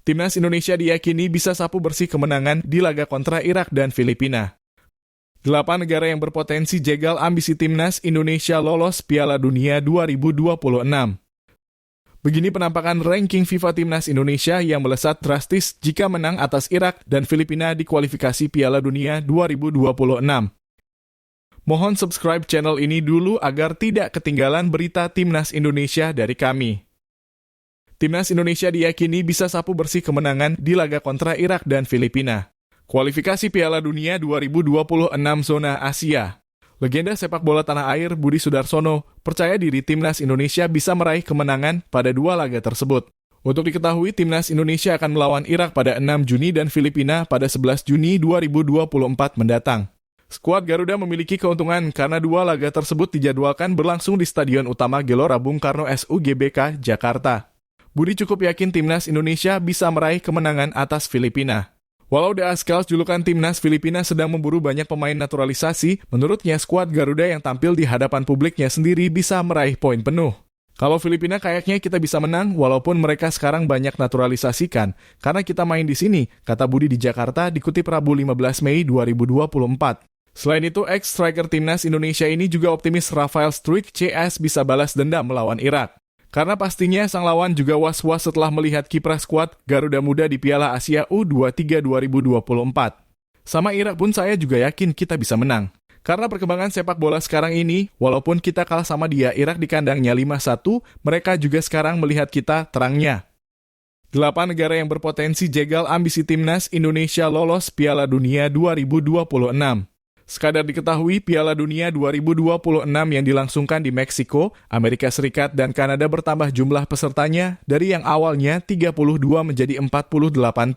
Timnas Indonesia diyakini bisa sapu bersih kemenangan di laga kontra Irak dan Filipina. 8 negara yang berpotensi jegal ambisi Timnas Indonesia lolos Piala Dunia 2026. Begini penampakan ranking FIFA Timnas Indonesia yang melesat drastis jika menang atas Irak dan Filipina di kualifikasi Piala Dunia 2026. Mohon subscribe channel ini dulu agar tidak ketinggalan berita Timnas Indonesia dari kami. Timnas Indonesia diyakini bisa sapu bersih kemenangan di laga kontra Irak dan Filipina. Kualifikasi Piala Dunia 2026 zona Asia. Legenda sepak bola tanah air Budi Sudarsono percaya diri Timnas Indonesia bisa meraih kemenangan pada 2 laga tersebut. Untuk diketahui, Timnas Indonesia akan melawan Irak pada 6 Juni dan Filipina pada 11 Juni 2024 mendatang. Skuad Garuda memiliki keuntungan karena 2 laga tersebut dijadwalkan berlangsung di Stadion Utama Gelora Bung Karno SUGBK, Jakarta. Budi cukup yakin Timnas Indonesia bisa meraih kemenangan atas Filipina. Walau The Ascals julukan Timnas Filipina sedang memburu banyak pemain naturalisasi, menurutnya skuad Garuda yang tampil di hadapan publiknya sendiri bisa meraih poin penuh. Kalau Filipina kayaknya kita bisa menang walaupun mereka sekarang banyak naturalisasikan, karena kita main di sini, kata Budi di Jakarta dikutip Rabu 15 Mei 2024. Selain itu, ex-striker Timnas Indonesia ini juga optimis Rafael Struijk CS bisa balas dendam melawan Irak. Karena pastinya sang lawan juga was-was setelah melihat kiprah skuad Garuda Muda di Piala Asia U23 2024. Sama Irak pun saya juga yakin kita bisa menang. Karena perkembangan sepak bola sekarang ini, walaupun kita kalah sama dia Irak di kandangnya 5-1, mereka juga sekarang melihat kita terangnya. 8 negara yang berpotensi jegal ambisi Timnas Indonesia lolos Piala Dunia 2026. Sekadar diketahui, Piala Dunia 2026 yang dilangsungkan di Meksiko, Amerika Serikat, dan Kanada bertambah jumlah pesertanya dari yang awalnya 32 menjadi 48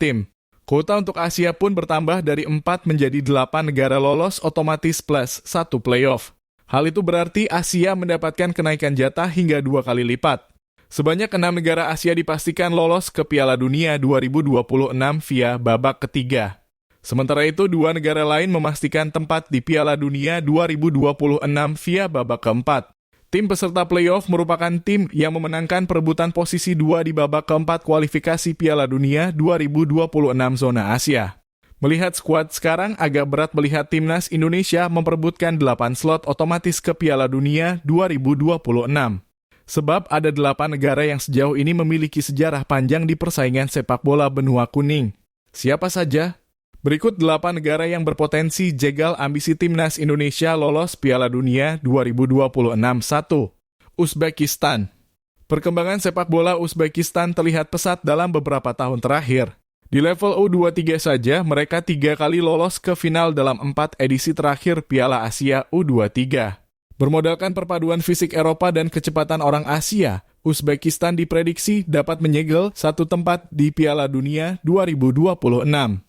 tim. Kuota untuk Asia pun bertambah dari 4 menjadi 8 negara lolos otomatis plus 1 playoff. Hal itu berarti Asia mendapatkan kenaikan jatah hingga 2 kali lipat. Sebanyak 6 negara Asia dipastikan lolos ke Piala Dunia 2026 via babak ketiga. Sementara itu, 2 negara lain memastikan tempat di Piala Dunia 2026 via babak keempat. Tim peserta playoff merupakan tim yang memenangkan perebutan posisi 2 di babak keempat kualifikasi Piala Dunia 2026 zona Asia. Melihat skuad sekarang, agak berat melihat Timnas Indonesia memperebutkan 8 slot otomatis ke Piala Dunia 2026. Sebab ada 8 negara yang sejauh ini memiliki sejarah panjang di persaingan sepak bola benua kuning. Siapa saja? Berikut 8 negara yang berpotensi jegal ambisi Timnas Indonesia lolos Piala Dunia 2026. 1. Uzbekistan. Perkembangan sepak bola Uzbekistan terlihat pesat dalam beberapa tahun terakhir. Di level U23 saja, mereka 3 kali lolos ke final dalam 4 edisi terakhir Piala Asia U23. Bermodalkan perpaduan fisik Eropa dan kecepatan orang Asia, Uzbekistan diprediksi dapat menyegel 1 tempat di Piala Dunia 2026.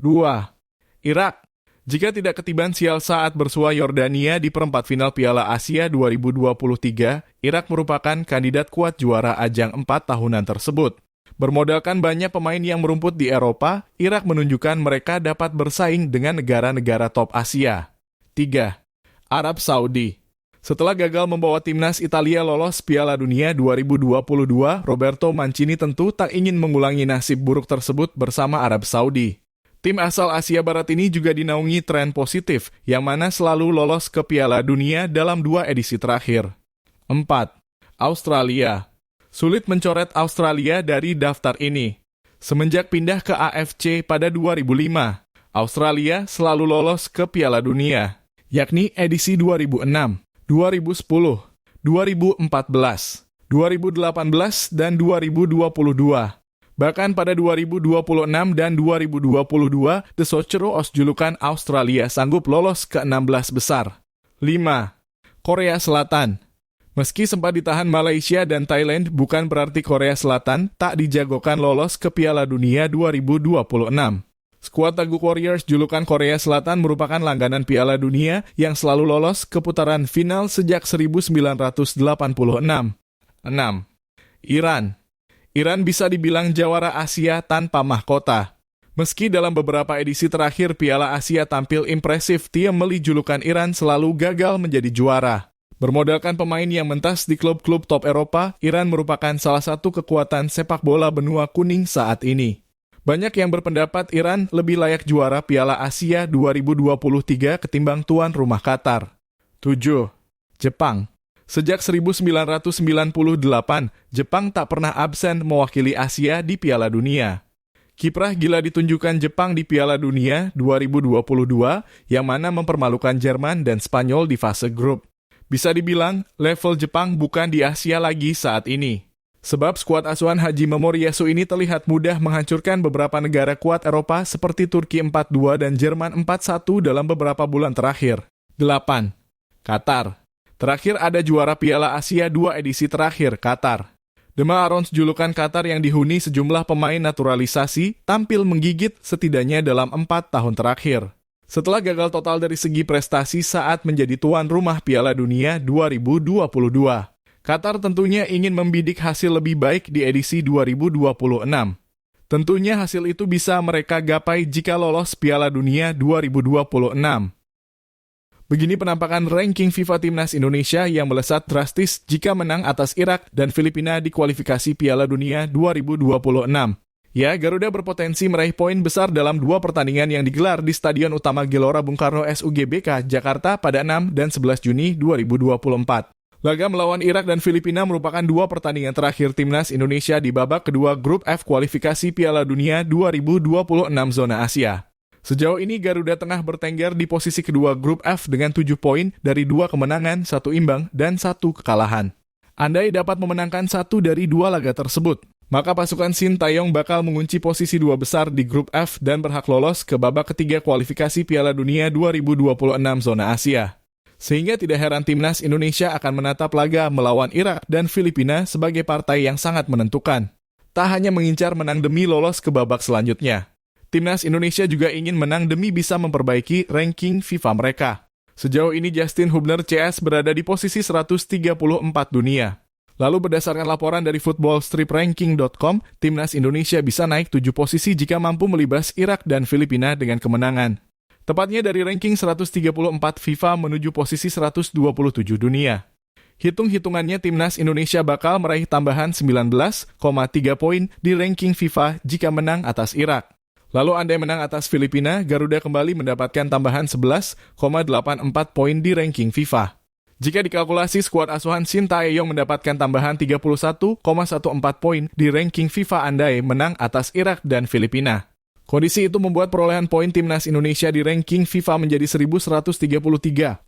2. Irak. Jika tidak ketiban sial saat bersua Yordania di perempat final Piala Asia 2023, Irak merupakan kandidat kuat juara ajang 4 tahunan tersebut. Bermodalkan banyak pemain yang merumput di Eropa, Irak menunjukkan mereka dapat bersaing dengan negara-negara top Asia. 3. Arab Saudi. Setelah gagal membawa timnas Italia lolos Piala Dunia 2022, Roberto Mancini tentu tak ingin mengulangi nasib buruk tersebut bersama Arab Saudi. Tim asal Asia Barat ini juga dinaungi tren positif, yang mana selalu lolos ke Piala Dunia dalam 2 edisi terakhir. 4. Australia. Sulit mencoret Australia dari daftar ini. Semenjak pindah ke AFC pada 2005, Australia selalu lolos ke Piala Dunia, yakni edisi 2006, 2010, 2014, 2018, dan 2022. Bahkan pada 2026 dan 2022, The Socceroos julukan Australia sanggup lolos ke 16 besar. 5. Korea Selatan. Meski sempat ditahan Malaysia dan Thailand, bukan berarti Korea Selatan tak dijagokan lolos ke Piala Dunia 2026. Skuad Taguk Warriors julukan Korea Selatan merupakan langganan Piala Dunia yang selalu lolos ke putaran final sejak 1986. 6. Iran. Iran bisa dibilang jawara Asia tanpa mahkota. Meski dalam beberapa edisi terakhir Piala Asia tampil impresif, Tim Meli julukan Iran selalu gagal menjadi juara. Bermodalkan pemain yang mentas di klub-klub top Eropa, Iran merupakan salah satu kekuatan sepak bola benua kuning saat ini. Banyak yang berpendapat Iran lebih layak juara Piala Asia 2023 ketimbang tuan rumah Qatar. 7. Jepang. Sejak 1998, Jepang tak pernah absen mewakili Asia di Piala Dunia. Kiprah gila ditunjukkan Jepang di Piala Dunia 2022 yang mana mempermalukan Jerman dan Spanyol di fase grup. Bisa dibilang, level Jepang bukan di Asia lagi saat ini. Sebab skuad asuhan Haji Momoriyasu ini terlihat mudah menghancurkan beberapa negara kuat Eropa seperti Turki 4-2 dan Jerman 4-1 dalam beberapa bulan terakhir. 8. Qatar. Terakhir ada juara Piala Asia 2 edisi terakhir, Qatar. The Maroons julukan Qatar yang dihuni sejumlah pemain naturalisasi tampil menggigit setidaknya dalam 4 tahun terakhir. Setelah gagal total dari segi prestasi saat menjadi tuan rumah Piala Dunia 2022. Qatar tentunya ingin membidik hasil lebih baik di edisi 2026. Tentunya hasil itu bisa mereka gapai jika lolos Piala Dunia 2026. Begini penampakan ranking FIFA Timnas Indonesia yang melesat drastis jika menang atas Irak dan Filipina di kualifikasi Piala Dunia 2026. Ya, Garuda berpotensi meraih poin besar dalam 2 pertandingan yang digelar di Stadion Utama Gelora Bung Karno SUGBK, Jakarta pada 6 dan 11 Juni 2024. Laga melawan Irak dan Filipina merupakan 2 pertandingan terakhir Timnas Indonesia di babak kedua Grup F kualifikasi Piala Dunia 2026 zona Asia. Sejauh ini Garuda tengah bertengger di posisi kedua Grup F dengan 7 poin dari 2 kemenangan, 1 imbang, dan 1 kekalahan. Andai dapat memenangkan 1 dari 2 laga tersebut, maka pasukan Sintayong bakal mengunci posisi 2 besar di Grup F dan berhak lolos ke babak ketiga kualifikasi Piala Dunia 2026 zona Asia. Sehingga tidak heran Timnas Indonesia akan menatap laga melawan Irak dan Filipina sebagai partai yang sangat menentukan. Tak hanya mengincar menang demi lolos ke babak selanjutnya, Timnas Indonesia juga ingin menang demi bisa memperbaiki ranking FIFA mereka. Sejauh ini Justin Hubner CS berada di posisi 134 dunia. Lalu berdasarkan laporan dari footballstripranking.com, Timnas Indonesia bisa naik 7 posisi jika mampu melibas Irak dan Filipina dengan kemenangan. Tepatnya dari ranking 134 FIFA menuju posisi 127 dunia. Hitung-hitungannya Timnas Indonesia bakal meraih tambahan 19,3 poin di ranking FIFA jika menang atas Irak. Lalu andai menang atas Filipina, Garuda kembali mendapatkan tambahan 11,84 poin di ranking FIFA. Jika dikalkulasi, skuad asuhan Sintayong mendapatkan tambahan 31,14 poin di ranking FIFA andai menang atas Irak dan Filipina. Kondisi itu membuat perolehan poin Timnas Indonesia di ranking FIFA menjadi 1.133,84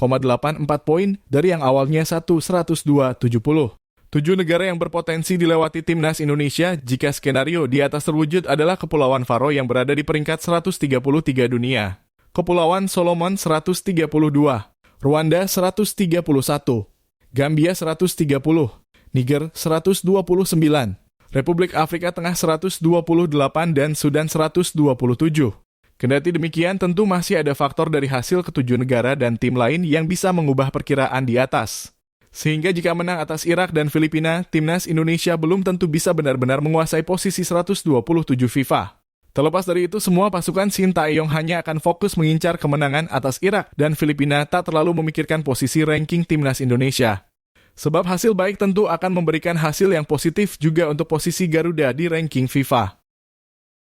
poin dari yang awalnya 1.102,70. 7 negara yang berpotensi dilewati Timnas Indonesia jika skenario di atas terwujud adalah Kepulauan Faro yang berada di peringkat 133 dunia, Kepulauan Solomon 132, Rwanda 131, Gambia 130, Niger 129, Republik Afrika Tengah 128 dan Sudan 127. Kendati demikian, tentu masih ada faktor dari hasil ke-7 negara dan tim lain yang bisa mengubah perkiraan di atas. Sehingga jika menang atas Irak dan Filipina, Timnas Indonesia belum tentu bisa benar-benar menguasai posisi 127 FIFA. Terlepas dari itu, semua pasukan Sintayong hanya akan fokus mengincar kemenangan atas Irak dan Filipina, tak terlalu memikirkan posisi ranking Timnas Indonesia. Sebab hasil baik tentu akan memberikan hasil yang positif juga untuk posisi Garuda di ranking FIFA.